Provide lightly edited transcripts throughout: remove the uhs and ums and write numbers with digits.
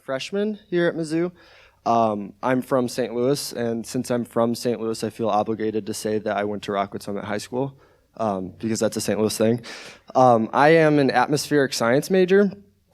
freshman here at Mizzou. I'm from St. Louis, and since I'm from St. Louis, I feel obligated to say that I went to Rockwood Summit High School, because that's a St. Louis thing. I am an atmospheric science major,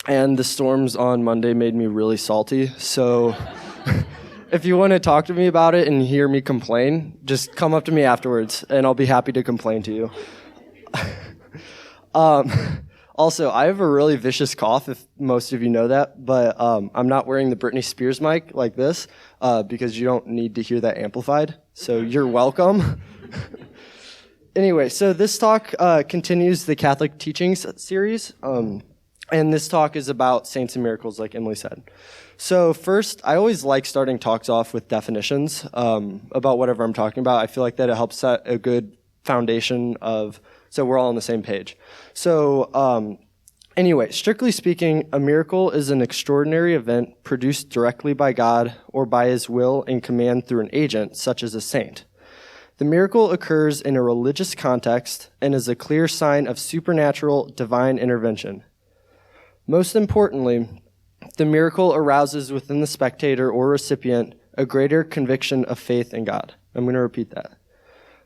and the storms on Monday made me really salty, so if you want to talk to me about it and hear me complain, just come up to me afterwards, and I'll be happy to complain to you. Also, I have a really vicious cough, if most of you know that, but I'm not wearing the Britney Spears mic like this because you don't need to hear that amplified, so you're welcome. Anyway, so this talk continues the Catholic Teachings series, and this talk is about saints and miracles, like Emily said. So first, I always like starting talks off with definitions about whatever I'm talking about. I feel like that it helps set a good foundation so we're all on the same page. So anyway, strictly speaking, a miracle is an extraordinary event produced directly by God or by his will and command through an agent, such as a saint. The miracle occurs in a religious context and is a clear sign of supernatural divine intervention. Most importantly, the miracle arouses within the spectator or recipient a greater conviction of faith in God. I'm going to repeat that.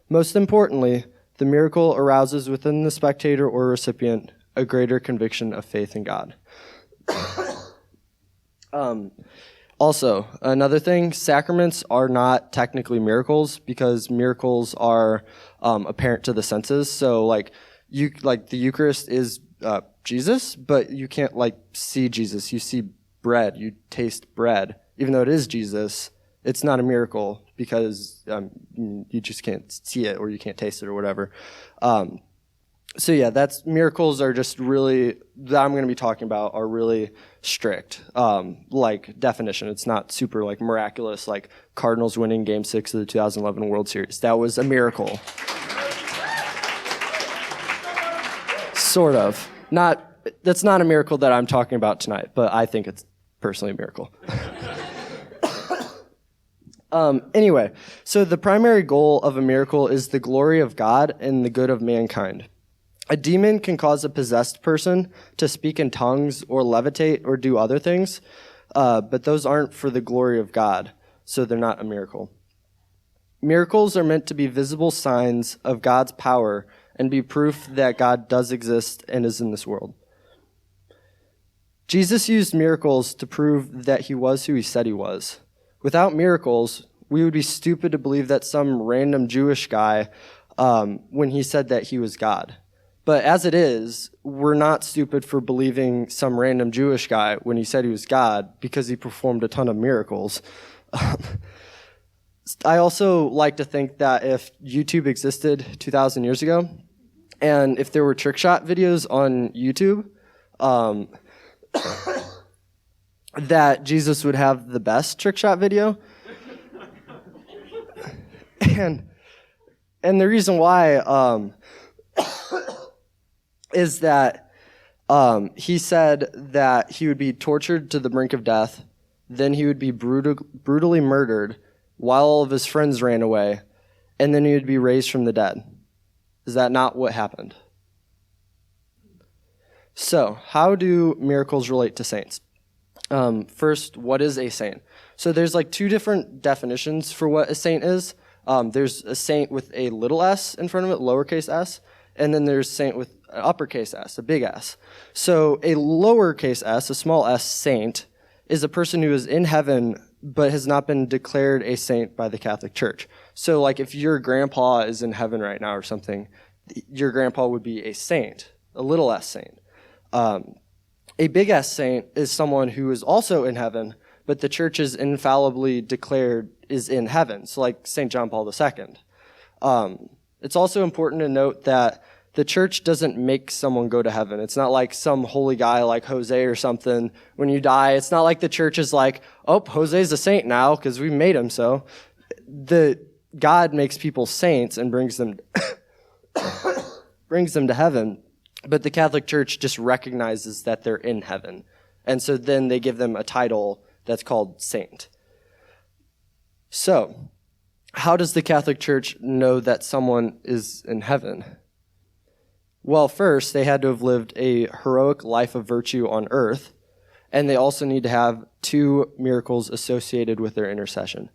Most importantly, the miracle arouses within the spectator or recipient a greater conviction of faith in God. Also, another thing, sacraments are not technically miracles because miracles are apparent to the senses. So, like the Eucharist is Jesus, but you can't see Jesus. You see bread, you taste bread, even though it is Jesus. It's not a miracle because you just can't see it or you can't taste it or whatever. So yeah, miracles are just really, that I'm going to be talking about, are really strict, definition. It's not super miraculous, like Cardinals winning Game 6 of the 2011 World Series. That was a miracle. Sort of. That's not a miracle that I'm talking about tonight, but I think it's personally a miracle. Anyway, so the primary goal of a miracle is the glory of God and the good of mankind. A demon can cause a possessed person to speak in tongues or levitate or do other things, but those aren't for the glory of God, so they're not a miracle. Miracles are meant to be visible signs of God's power and be proof that God does exist and is in this world. Jesus used miracles to prove that he was who he said he was. Without miracles, we would be stupid to believe that some random Jewish guy when he said that he was God. But as it is, we're not stupid for believing some random Jewish guy when he said he was God because he performed a ton of miracles. I also like to think that if YouTube existed 2,000 years ago, and if there were trick shot videos on YouTube, that Jesus would have the best trick shot video. And the reason why is that he said that he would be tortured to the brink of death, then he would be brutally murdered while all of his friends ran away, and then he would be raised from the dead. Is that not what happened? So, how do miracles relate to saints? First, what is a saint? So there's two different definitions for what a saint is. There's a saint with a little s in front of it, lowercase s, and then there's a saint with an uppercase s, a big S. So a lowercase s, a small s saint, is a person who is in heaven but has not been declared a saint by the Catholic Church. So if your grandpa is in heaven right now or something, your grandpa would be a saint, a little s saint. A big S saint is someone who is also in heaven, but the church is infallibly declared is in heaven. So like St. John Paul II. It's also important to note that the church doesn't make someone go to heaven. It's not like some holy guy like Jose or something. When you die, it's not like the church is like, oh, Jose's a saint now because we made him so. God makes people saints and brings them to heaven. But the Catholic Church just recognizes that they're in heaven. And so then they give them a title that's called saint. So, how does the Catholic Church know that someone is in heaven? Well, first, they had to have lived a heroic life of virtue on earth, And they also need to have 2 miracles associated with their intercession.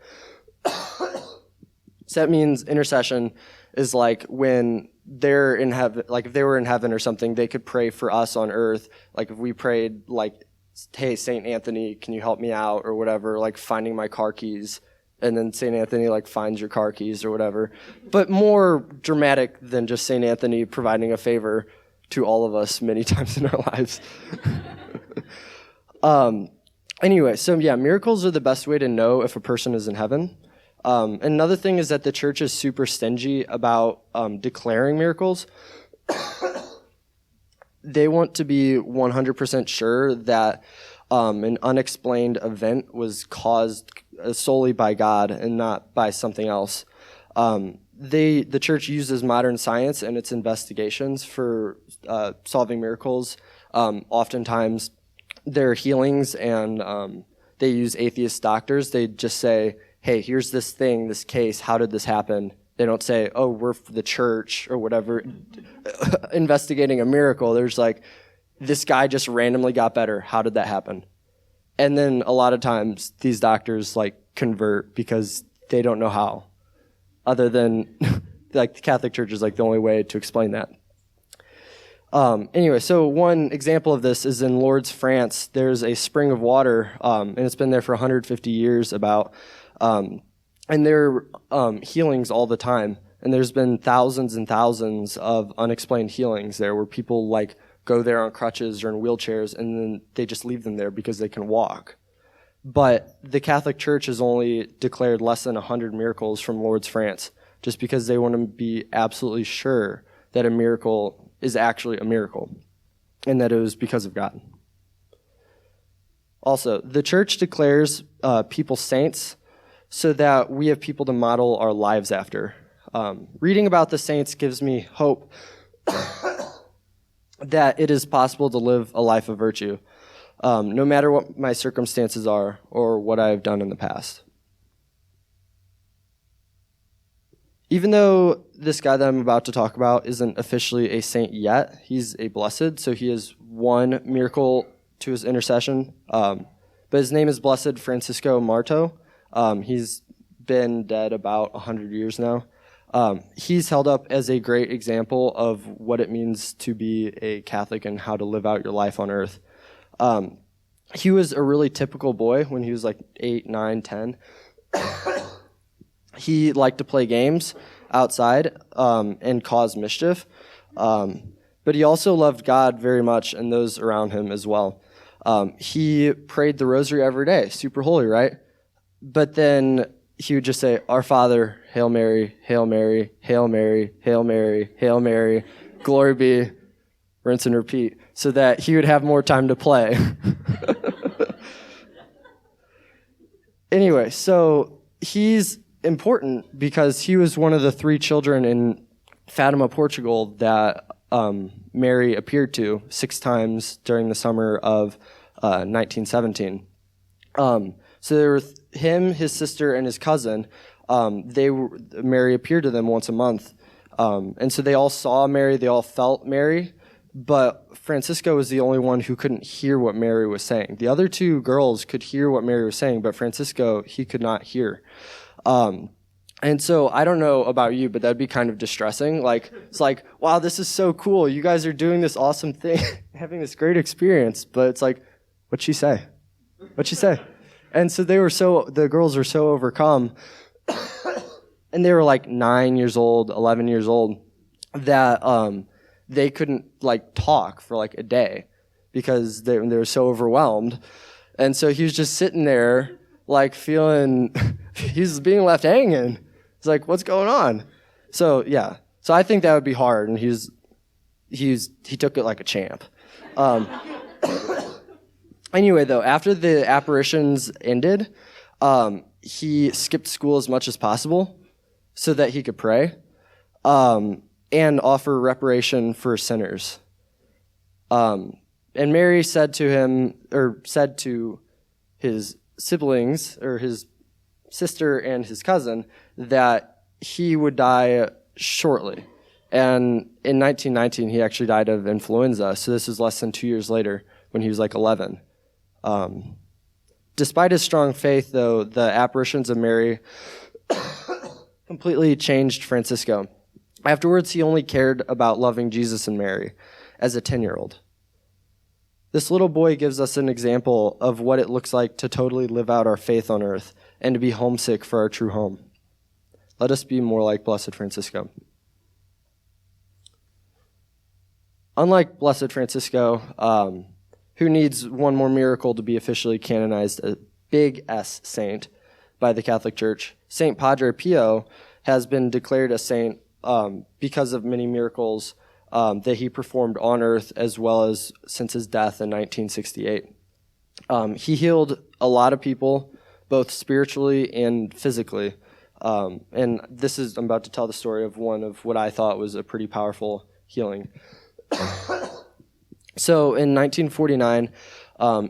So that means intercession is like when they're in heaven, like if they were in heaven or something, they could pray for us on earth. Like if we prayed like, hey, St. Anthony, can you help me out or whatever, like finding my car keys. And then St. Anthony like finds your car keys or whatever. But more dramatic than just St. Anthony providing a favor to all of us many times in our lives. Anyway, so yeah, miracles are the best way to know if a person is in heaven. Another thing is that the church is super stingy about declaring miracles. They want to be 100% sure that an unexplained event was caused solely by God and not by something else. The church uses modern science and its investigations for solving miracles. Oftentimes, they're healings, and they use atheist doctors. They just say, hey, here's this thing, this case, how did this happen? They don't say, oh, we're the church or whatever, investigating a miracle. There's like, this guy just randomly got better. How did that happen? And then a lot of times these doctors like convert because they don't know how, other than like the Catholic Church is like the only way to explain that. Anyway, so one example of this is in Lourdes, France. There's a spring of water, and it's been there for 150 years about, and there are healings all the time. And there's been thousands and thousands of unexplained healings there where people like go there on crutches or in wheelchairs, and then they just leave them there because they can walk. But the Catholic Church has only declared less than 100 miracles from Lourdes, France, just because they want to be absolutely sure that a miracle is actually a miracle and that it was because of God. Also, the church declares people saints so that we have people to model our lives after. Reading about the saints gives me hope that it is possible to live a life of virtue, no matter what my circumstances are or what I have done in the past. Even though this guy that I'm about to talk about isn't officially a saint yet, he's a blessed, so he has one miracle to his intercession. But his name is Blessed Francisco Marto. He's been dead about 100 years now. He's held up as a great example of what it means to be a Catholic and how to live out your life on earth. He was a really typical boy when he was like 8, 9, 10. He liked to play games outside and cause mischief. But he also loved God very much and those around him as well. He prayed the rosary every day, super holy, right? But then he would just say, Our Father, Hail Mary, Hail Mary, Hail Mary, Hail Mary, Hail Mary, glory be, rinse and repeat, so that he would have more time to play. Anyway, so he's important because he was one of the 3 children in Fatima, Portugal that Mary appeared to 6 times during the summer of 1917. So there were him, his sister, and his cousin. Mary appeared to them once a month. And so they all saw Mary, they all felt Mary, but Francisco was the only one who couldn't hear what Mary was saying. The other 2 girls could hear what Mary was saying, but Francisco, he could not hear. And so I don't know about you, but that'd be kind of distressing. Like, it's like, wow, this is so cool. You guys are doing this awesome thing, having this great experience. But it's like, what'd she say? What'd she say? And so the girls were so overcome, and they were like 9 years old, 11 years old, that they couldn't like talk for like a day because they were so overwhelmed. And so he was just sitting there like feeling, he's being left hanging. He's like, what's going on? So yeah, so I think that would be hard, and he took it like a champ. Anyway, though, after the apparitions ended, he skipped school as much as possible so that he could pray and offer reparation for sinners. And Mary said to his siblings, or his sister and his cousin, that he would die shortly. And in 1919, he actually died of influenza. So this is less than 2 years later when he was like 11. Despite his strong faith, though, the apparitions of Mary completely changed Francisco. Afterwards, he only cared about loving Jesus and Mary as a 10-year-old. This little boy gives us an example of what it looks like to totally live out our faith on earth and to be homesick for our true home. Let us be more like Blessed Francisco. Unlike Blessed Francisco, who needs one more miracle to be officially canonized a big S saint by the Catholic Church, St. Padre Pio has been declared a saint because of many miracles that he performed on earth as well as since his death in 1968. He healed a lot of people, both spiritually and physically. And I'm about to tell the story of one of what I thought was a pretty powerful healing. So in 1949,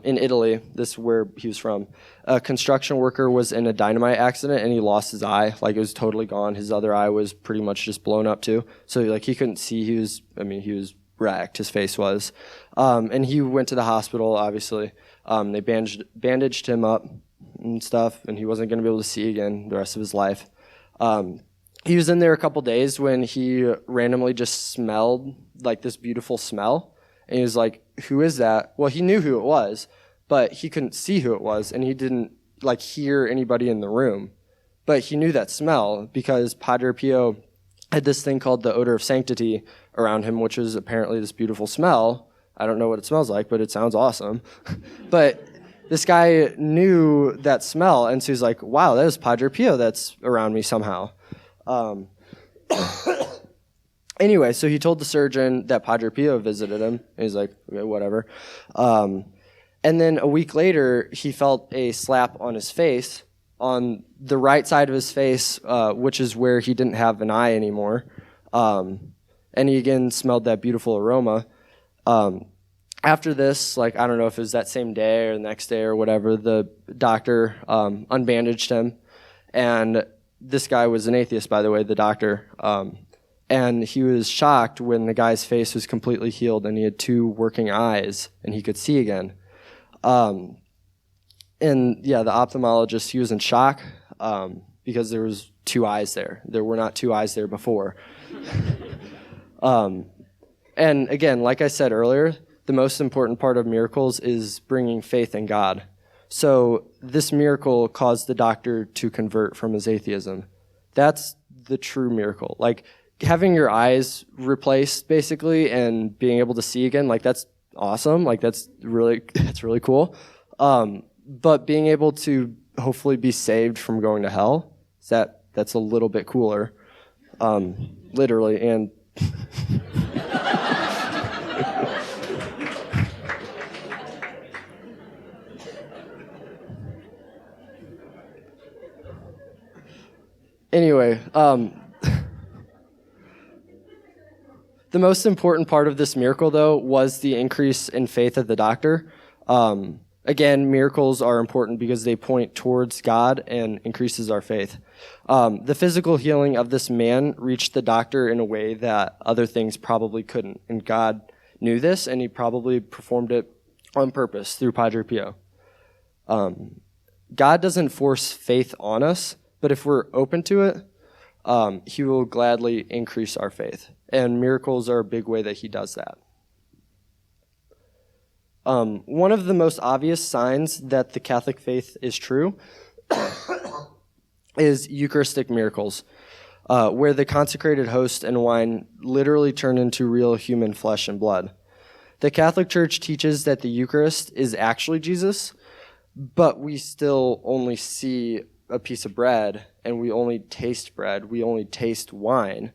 in Italy, this is where he was from, a construction worker was in a dynamite accident and he lost his eye. Like, it was totally gone. His other eye was pretty much just blown up too. So like he couldn't see. He was wrecked. His face was. And he went to the hospital, obviously. They bandaged him up and stuff, and he wasn't going to be able to see again the rest of his life. He was in there a couple days when he randomly just smelled like this beautiful smell. And he was like, "Who is that?" Well, he knew who it was, but he couldn't see who it was, and he didn't like hear anybody in the room. But he knew that smell because Padre Pio had this thing called the odor of sanctity around him, which is apparently this beautiful smell. I don't know what it smells like, but it sounds awesome. But this guy knew that smell, and so he's like, "Wow, that is Padre Pio that's around me somehow." Anyway, so he told the surgeon that Padre Pio visited him. And he's like, "Okay, whatever." And then a week later, he felt a slap on his face, on the right side of his face, which is where he didn't have an eye anymore. And he again smelled that beautiful aroma. After this, like, I don't know if it was that same day or the next day or whatever, the doctor unbandaged him. And this guy was an atheist, by the way, the doctor. And he was shocked when the guy's face was completely healed and he had 2 working eyes and he could see again. And yeah, the ophthalmologist, he was in shock because there was 2 eyes there. There were not 2 eyes there before. And again, like I said earlier, the most important part of miracles is bringing faith in God. So this miracle caused the doctor to convert from his atheism. That's the true miracle. Like, having your eyes replaced, basically, and being able to see again, like, that's awesome. Like, that's really cool. But being able to hopefully be saved from going to hell, that's a little bit cooler, literally. And anyway, the most important part of this miracle, though, was the increase in faith of the doctor. Again, miracles are important because they point towards God and increases our faith. The physical healing of this man reached the doctor in a way that other things probably couldn't. And God knew this, and he probably performed it on purpose through Padre Pio. God doesn't force faith on us, but if we're open to it, he will gladly increase our faith. And miracles are a big way that he does that. One of the most obvious signs that the Catholic faith is true is Eucharistic miracles, where the consecrated host and wine literally turn into real human flesh and blood. The Catholic Church teaches that the Eucharist is actually Jesus, but we still only see a piece of bread, and we only taste bread, we only taste wine,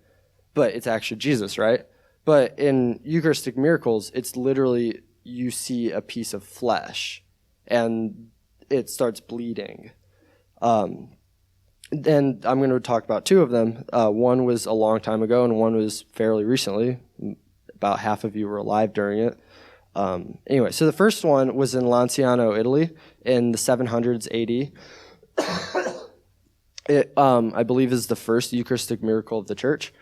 but it's actually Jesus, right? But in Eucharistic miracles, it's literally you see a piece of flesh, and it starts bleeding. And I'm going to talk about 2 of them. One was a long time ago, and one was fairly recently. About half of you were alive during it. Anyway, so the first one was in Lanciano, Italy, in the 700s AD. It, I believe, is the first Eucharistic miracle of the church.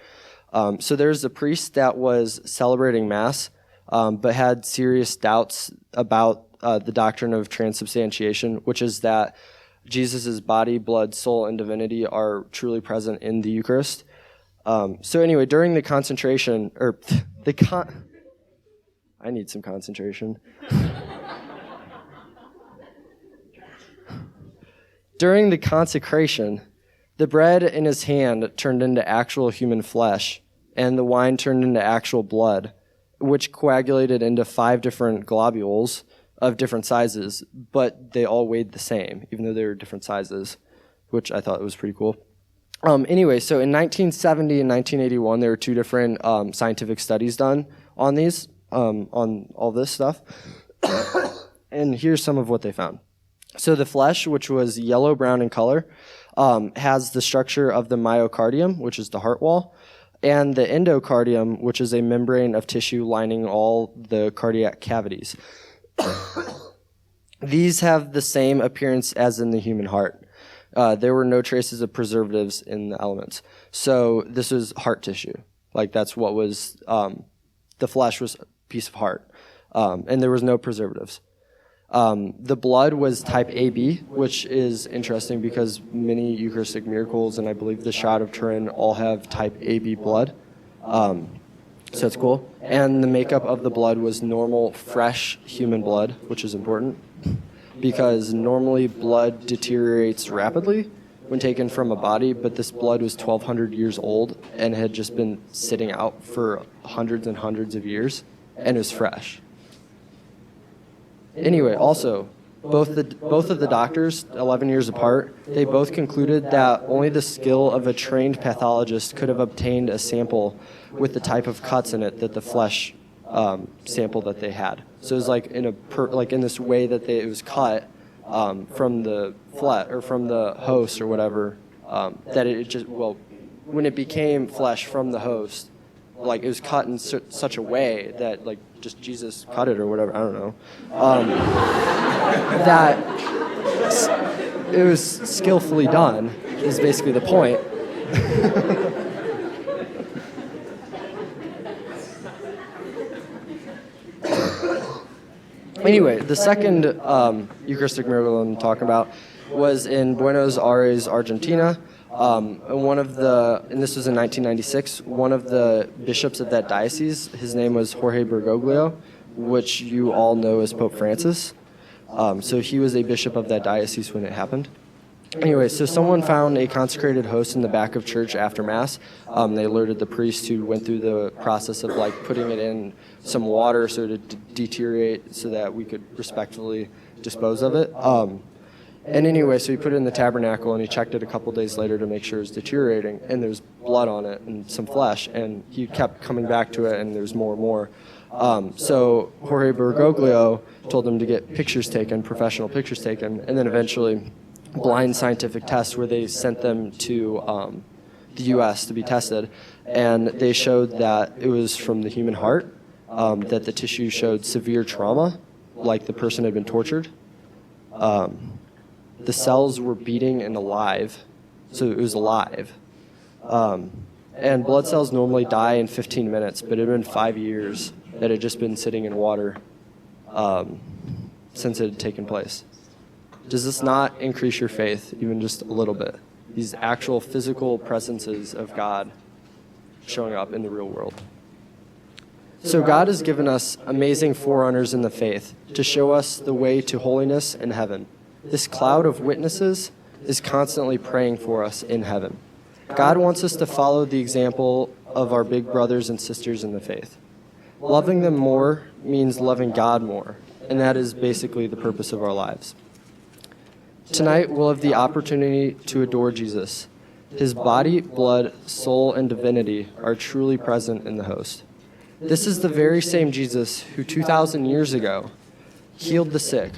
So there's a priest that was celebrating Mass, but had serious doubts about the doctrine of transubstantiation, which is that Jesus' body, blood, soul, and divinity are truly present in the Eucharist. So anyway, during the concentration, I need some concentration. During the consecration, the bread in his hand turned into actual human flesh, and the wine turned into actual blood, which coagulated into 5 different globules of different sizes, but they all weighed the same, even though they were different sizes, which I thought was pretty cool. Anyway, so in 1970 and 1981, there were 2 different scientific studies done on these, on all this stuff. And here's some of what they found. So the flesh, which was yellow-brown in color, has the structure of the myocardium, which is the heart wall, and the endocardium, which is a membrane of tissue lining all the cardiac cavities. These have the same appearance as in the human heart. There were no traces of preservatives in the elements. So this was heart tissue. Like that's what was, the flesh was a piece of heart. And there was no preservatives. The blood was type AB, which is interesting because many Eucharistic miracles, and I believe the shot of Turin, all have type AB blood. So it's cool. And the makeup of the blood was normal, fresh human blood, which is important because normally blood deteriorates rapidly when taken from a body, but this blood was 1,200 years old and had just been sitting out for hundreds and hundreds of years, and it was fresh. Anyway, also, both of the doctors, 11 years apart, they both concluded that only the skill of a trained pathologist could have obtained a sample with the type of cuts in it that the flesh sample that they had. So it was like in this way that it was cut from the from the host or whatever. That it just when it became flesh from the host, like it was cut in such a way that like just Jesus cut it or whatever, I don't know, that it was skillfully done is basically the point. Anyway, the second Eucharistic miracle I'm talking about was in Buenos Aires, Argentina. And this was in 1996, one of the bishops of that diocese, his name was Jorge Bergoglio, which you all know as Pope Francis. So he was a bishop of that diocese when it happened. Anyway, so someone found a consecrated host in the back of church after Mass. They alerted the priest who went through the process of like putting it in some water so it would deteriorate so that we could respectfully dispose of it. And anyway, so he put it in the tabernacle and he checked it a couple days later to make sure it was deteriorating, and there's blood on it and some flesh, and he kept coming back to it and there's more and more. So Jorge Bergoglio told him to get pictures taken, professional pictures taken, and then eventually blind scientific tests where they sent them to the U.S. to be tested, and they showed that it was from the human heart, that the tissue showed severe trauma, like the person had been tortured. The cells were beating and alive, so it was alive. And blood cells normally die in 15 minutes, but it had been 5 years that it had just been sitting in water since it had taken place. Does this not increase your faith even just a little bit? These actual physical presences of God showing up in the real world. So God has given us amazing forerunners in the faith to show us the way to holiness in heaven. This cloud of witnesses is constantly praying for us in heaven. God wants us to follow the example of our big brothers and sisters in the faith. Loving them more means loving God more, and that is basically the purpose of our lives. Tonight, we'll have the opportunity to adore Jesus. His body, blood, soul, and divinity are truly present in the host. This is the very same Jesus who 2,000 years ago healed the sick,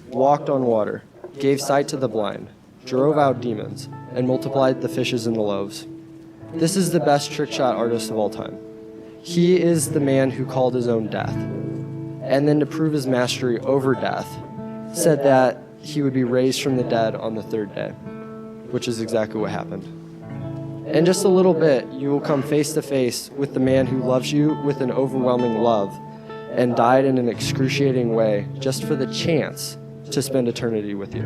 walked on water, gave sight to the blind, drove out demons, and multiplied the fishes and the loaves. This is the best trick shot artist of all time. He is the man who called his own death, and then to prove his mastery over death, said that he would be raised from the dead on the third day, which is exactly what happened. In just a little bit, you will come face to face with the man who loves you with an overwhelming love, and died in an excruciating way just for the chance to spend eternity with you.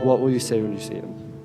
What will you say when you see him?